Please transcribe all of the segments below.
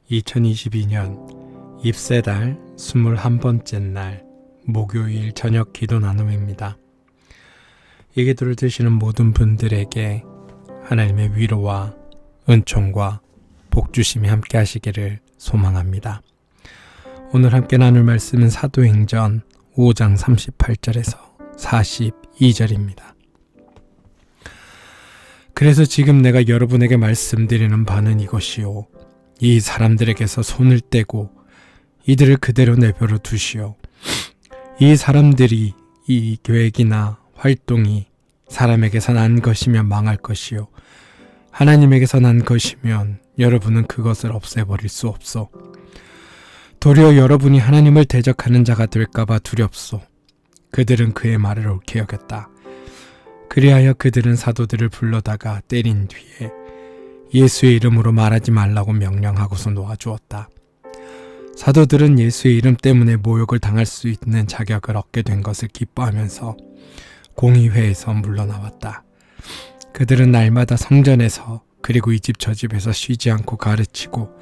2022년 입새달 21번째 날 목요일 저녁 기도 나눔입니다. 이 기도를 드시는 모든 분들에게 하나님의 위로와 은총과 복주심이 함께 하시기를 소망합니다. 오늘 함께 나눌 말씀은 사도행전 5장 38절에서 42절입니다. 그래서 지금 내가 여러분에게 말씀드리는 바는 이것이요, 이 사람들에게서 손을 떼고 이들을 그대로 내버려 두시오. 이 사람들이 이 계획이나 활동이 사람에게서 난 것이면 망할 것이요, 하나님에게서 난 것이면 여러분은 그것을 없애버릴 수 없소. 도리어 여러분이 하나님을 대적하는 자가 될까봐 두렵소. 그들은 그의 말을 옳게 여겼다. 그리하여 그들은 사도들을 불러다가 때린 뒤에 예수의 이름으로 말하지 말라고 명령하고서 놓아주었다. 사도들은 예수의 이름 때문에 모욕을 당할 수 있는 자격을 얻게 된 것을 기뻐하면서 공의회에서 물러나왔다. 그들은 날마다 성전에서 그리고 이 집 저 집에서 쉬지 않고 가르치고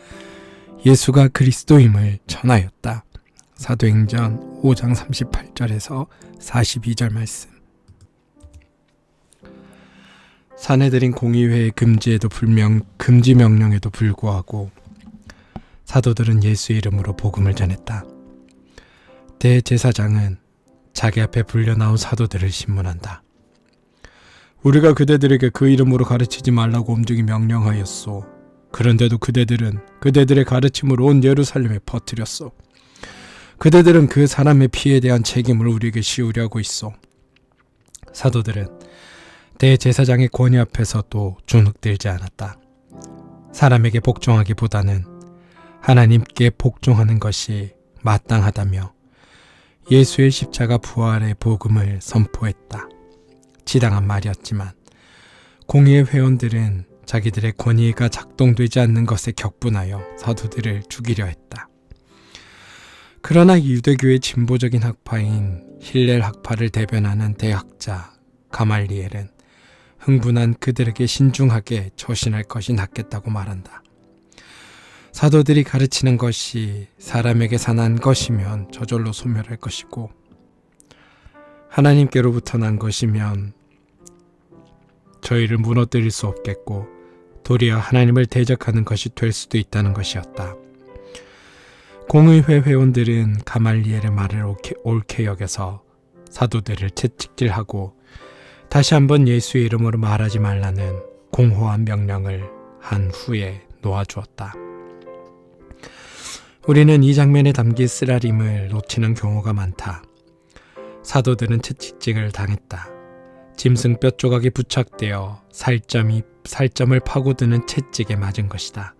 예수가 그리스도임을 전하였다. 사도행전 5장 38절에서 42절 말씀. 사내들인 공의회의 금지 명령에도 불구하고 사도들은 예수의 이름으로 복음을 전했다. 대제사장은 자기 앞에 불려나온 사도들을 신문한다. 우리가 그대들에게 그 이름으로 가르치지 말라고 엄중히 명령하였소. 그런데도 그대들은 그대들의 가르침으로 온 예루살렘에 퍼뜨렸소. 그대들은 그 사람의 피에 대한 책임을 우리에게 씌우려고 있소. 사도들은 대제사장의 권위 앞에서도 주눅들지 않았다. 사람에게 복종하기보다는 하나님께 복종하는 것이 마땅하다며 예수의 십자가 부활의 복음을 선포했다. 지당한 말이었지만 공의회 회원들은 자기들의 권위가 작동되지 않는 것에 격분하여 사도들을 죽이려 했다. 그러나 유대교의 진보적인 학파인 힐렐 학파를 대변하는 대학자 가말리엘은 흥분한 그들에게 신중하게 처신할 것이 낫겠다고 말한다. 사도들이 가르치는 것이 사람에게서 난 것이면 저절로 소멸할 것이고, 하나님께로부터 난 것이면 저희를 무너뜨릴 수 없겠고 도리어 하나님을 대적하는 것이 될 수도 있다는 것이었다. 공의회 회원들은 가말리엘의 말을 옳게 여겨서 사도들을 채찍질하고 다시 한번 예수의 이름으로 말하지 말라는 공허한 명령을 한 후에 놓아주었다. 우리는 이 장면에 담긴 쓰라림을 놓치는 경우가 많다. 사도들은 채찍질을 당했다. 짐승 뼈 조각이 부착되어 살점을 파고드는 채찍에 맞은 것이다.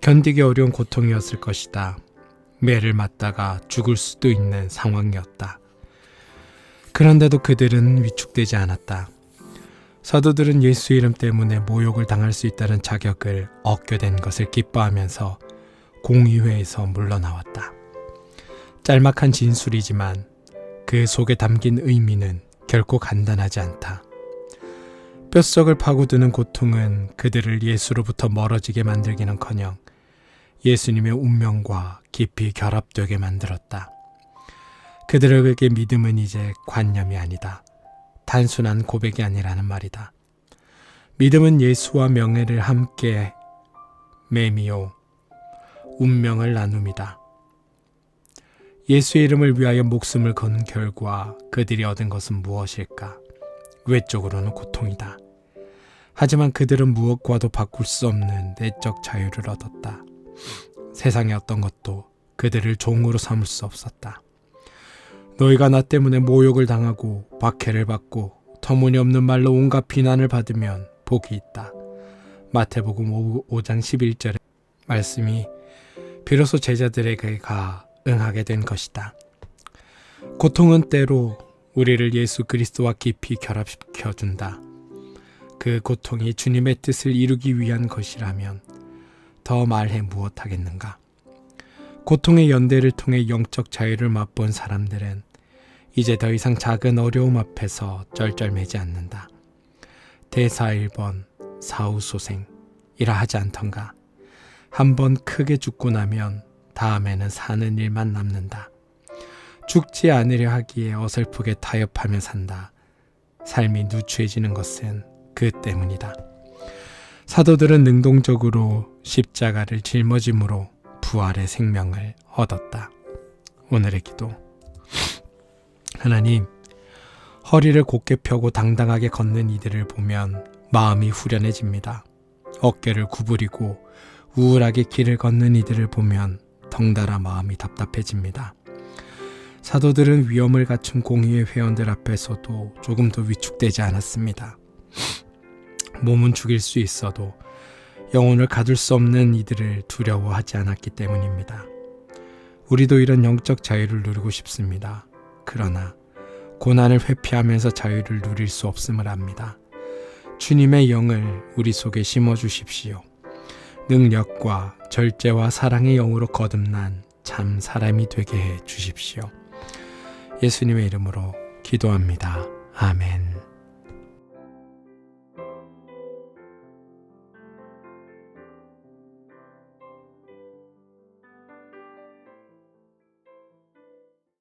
견디기 어려운 고통이었을 것이다. 매를 맞다가 죽을 수도 있는 상황이었다. 그런데도 그들은 위축되지 않았다. 사도들은 예수 이름 때문에 모욕을 당할 수 있다는 자격을 얻게 된 것을 기뻐하면서 공의회에서 물러나왔다. 짤막한 진술이지만 그 속에 담긴 의미는 결코 간단하지 않다. 뼛속을 파고드는 고통은 그들을 예수로부터 멀어지게 만들기는커녕 예수님의 운명과 깊이 결합되게 만들었다. 그들에게 믿음은 이제 관념이 아니다. 단순한 고백이 아니라는 말이다. 믿음은 예수와 명예를 함께 매미요 운명을 나눔이다. 예수의 이름을 위하여 목숨을 건 결과 그들이 얻은 것은 무엇일까? 외적으로는 고통이다. 하지만 그들은 무엇과도 바꿀 수 없는 내적 자유를 얻었다. 세상의 어떤 것도 그들을 종으로 삼을 수 없었다. 너희가 나 때문에 모욕을 당하고 박해를 받고 터무니없는 말로 온갖 비난을 받으면 복이 있다. 마태복음 5장 11절의 말씀이 비로소 제자들에게 응하게 된 것이다. 고통은 때로 우리를 예수 그리스도와 깊이 결합시켜준다. 그 고통이 주님의 뜻을 이루기 위한 것이라면 더 말해 무엇하겠는가. 고통의 연대를 통해 영적 자유를 맛본 사람들은 이제 더 이상 작은 어려움 앞에서 쩔쩔매지 않는다. 대사 1번 사후소생이라 하지 않던가. 한번 크게 죽고 나면 다음에는 사는 일만 남는다. 죽지 않으려 하기에 어설프게 타협하며 산다. 삶이 누추해지는 것은 그 때문이다. 사도들은 능동적으로 십자가를 짊어짐으로 부활의 생명을 얻었다. 오늘의 기도. 하나님, 허리를 곧게 펴고 당당하게 걷는 이들을 보면 마음이 후련해집니다. 어깨를 구부리고 우울하게 길을 걷는 이들을 보면 덩달아 마음이 답답해집니다. 사도들은 위험을 갖춘 공의회 회원들 앞에서도 조금도 위축되지 않았습니다. 몸은 죽일 수 있어도 영혼을 가둘 수 없는 이들을 두려워하지 않았기 때문입니다. 우리도 이런 영적 자유를 누리고 싶습니다. 그러나 고난을 회피하면서 자유를 누릴 수 없음을 압니다. 주님의 영을 우리 속에 심어주십시오. 능력과 절제와 사랑의 영으로 거듭난 참 사람이 되게 해 주십시오. 예수님의 이름으로 기도합니다. 아멘.